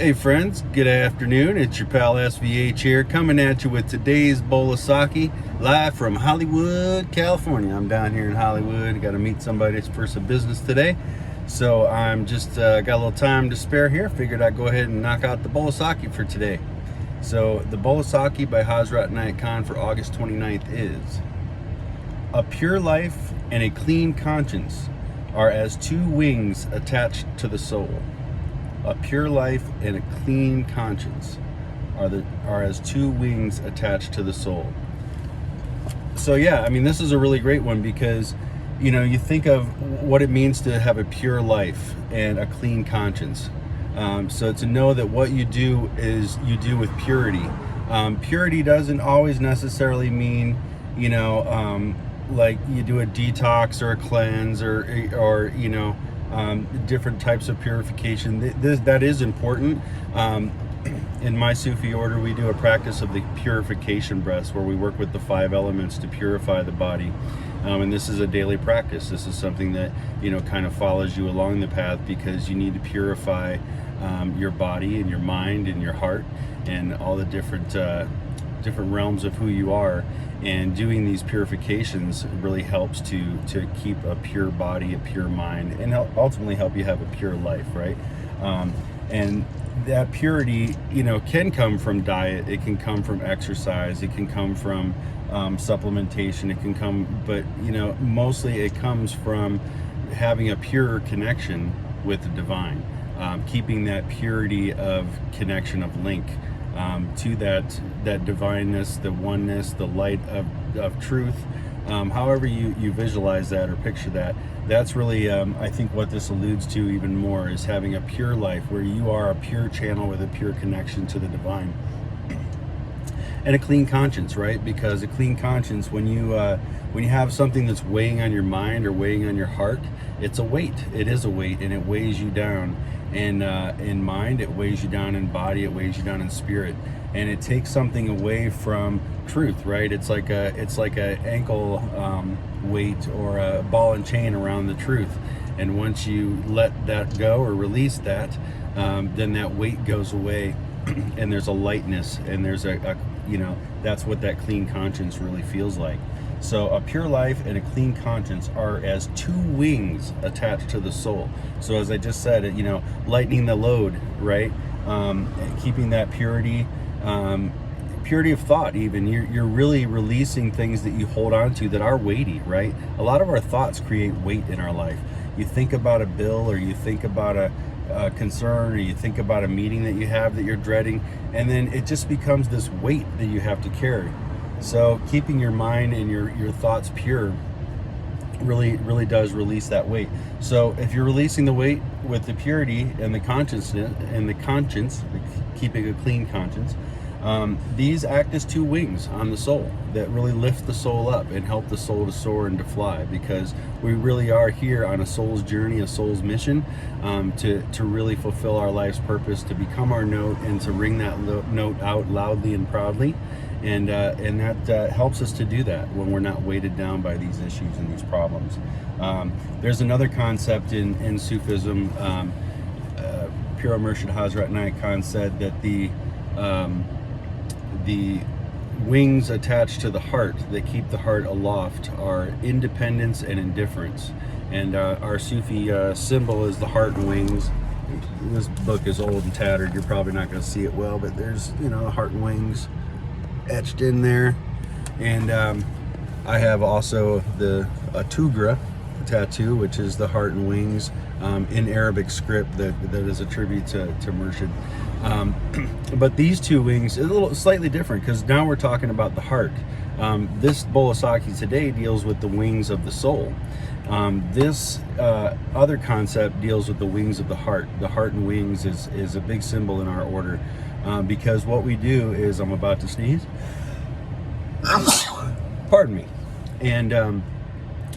Hey friends, good afternoon. It's your pal SVH here, coming at you with today's Bowl of Saki, live from Hollywood, California. I'm down here in Hollywood. Got to meet somebody for some business today, so I'm just got a little time to spare here. Figured I'd go ahead and knock out the Bowl of Saki for today. So the Bowl of Saki by Hazrat Inayat Khan for August 29th is: a pure life and a clean conscience are as two wings attached to the soul. A pure life and a clean conscience are as two wings attached to the soul. So yeah, I mean, this is a really great one because, you know, you think of what it means to have a pure life and a clean conscience. So to know that what you do is you do with purity. Purity doesn't always necessarily mean, you know, like you do a detox or a cleanse or you know, different types of purification. That is important. In my Sufi order, we do a practice of the purification breaths, where we work with the 5 elements to purify the body. And this is a daily practice. This is something that, you know, kind of follows you along the path, because you need to purify your body and your mind and your heart and all the different realms of who you are. And doing these purifications really helps to keep a pure body, a pure mind, and ultimately help you have a pure life, right? And that purity, you know, can come from diet, it can come from exercise, it can come from supplementation, it can come, but you know, mostly it comes from having a pure connection with the divine, keeping that purity of connection, of link to that divineness, the oneness, the light of truth. However you visualize that or picture that, that's really I think what this alludes to even more, is having a pure life where you are a pure channel with a pure connection to the divine. And a clean conscience, right? Because a clean conscience, when you have something that's weighing on your mind or weighing on your heart, it's a weight. It is a weight, and it weighs you down. And in mind, it weighs you down. In body, it weighs you down. In spirit, and it takes something away from truth, right? It's like a ankle weight or a ball and chain around the truth. And once you let that go or release that, then that weight goes away, and there's a lightness, and there's a you know, that's what that clean conscience really feels like. So a pure life and a clean conscience are as two wings attached to the soul. So as I just said, you know, lightening the load, right? Keeping that purity, purity of thought. Even you're really releasing things that you hold on to that are weighty, right? A lot of our thoughts create weight in our life. You think about a bill, or you think about a concern, or you think about a meeting that you have that you're dreading, and then it just becomes this weight that you have to carry. So keeping your mind and your thoughts pure really does release that weight. So if you're releasing the weight with the purity and the consciousness and the conscience, keeping a clean conscience, these act as two wings on the soul that really lift the soul up and help the soul to soar and to fly, because we really are here on a soul's journey, a soul's mission, to really fulfill our life's purpose, to become our note, and to ring that note out loudly and proudly. And that helps us to do that when we're not weighted down by these issues and these problems. There's another concept in Sufism. Pure Murshid Hazrat Inayat Khan said that the wings attached to the heart that keep the heart aloft are independence and indifference. And our Sufi symbol is the heart and wings. This book is old and tattered. You're probably not going to see it well, but there's, you know, heart and wings etched in there. And I have also a tugra tattoo, which is the heart and wings, in Arabic script that is a tribute to Murshid. But these two wings is a little slightly different, because now we're talking about the heart. This Bowl of Saki today deals with the wings of the soul. This other concept deals with the wings of the heart. The heart and wings is a big symbol in our order, because what we do is, I'm about to sneeze. Pardon me. And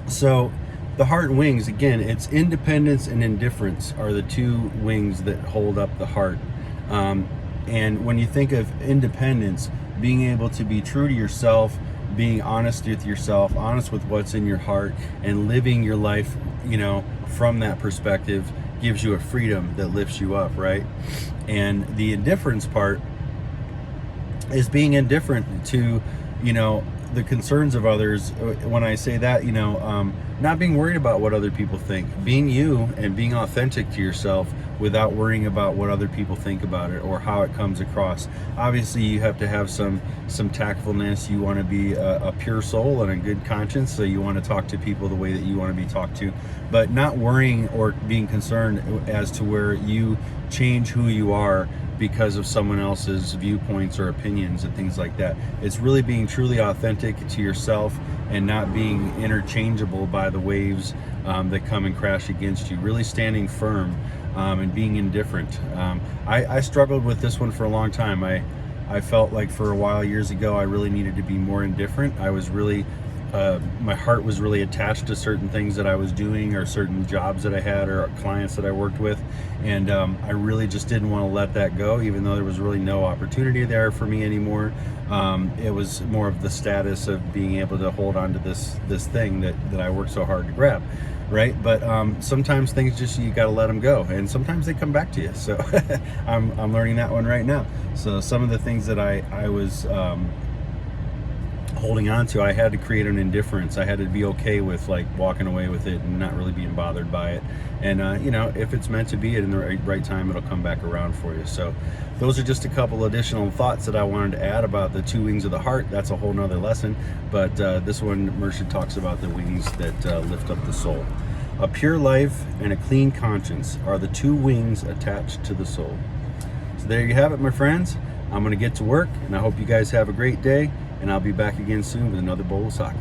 so the heart and wings, again, it's independence and indifference are the two wings that hold up the heart. And when you think of independence, being able to be true to yourself, being honest with yourself, honest with what's in your heart, and living your life, you know, from that perspective, gives you a freedom that lifts you up, right? And the indifference part is being indifferent to, you know, the concerns of others. When I say that, you know, not being worried about what other people think, being you and being authentic to yourself without worrying about what other people think about it or how it comes across. Obviously, you have to have some tactfulness. You want to be a pure soul and a good conscience, so you want to talk to people the way that you want to be talked to, but not worrying or being concerned as to where you change who you are because of someone else's viewpoints or opinions and things like that. It's really being truly authentic to yourself and not being interchangeable by the waves that come and crash against you. Really standing firm and being indifferent. I struggled with this one for a long time. I felt like for a while years ago I really needed to be more indifferent. I was really my heart was really attached to certain things that I was doing or certain jobs that I had or clients that I worked with, and I really just didn't want to let that go, even though there was really no opportunity there for me anymore. It was more of the status of being able to hold on to this thing that I worked so hard to grab, right? But sometimes things just, you got to let them go, and sometimes they come back to you. So I'm learning that one right now. So some of the things that I was holding on to, I had to create an indifference. I had to be okay with like walking away with it and not really being bothered by it. And you know, if it's meant to be, in the right time, it'll come back around for you. So those are just a couple additional thoughts that I wanted to add about the two wings of the heart. That's a whole nother lesson, but this one Murshid talks about the wings that lift up the soul. A pure life and a clean conscience are the two wings attached to the soul. So there you have it, my friends. I'm going to get to work, and I hope you guys have a great day, and I'll be back again soon with another bowl of sake.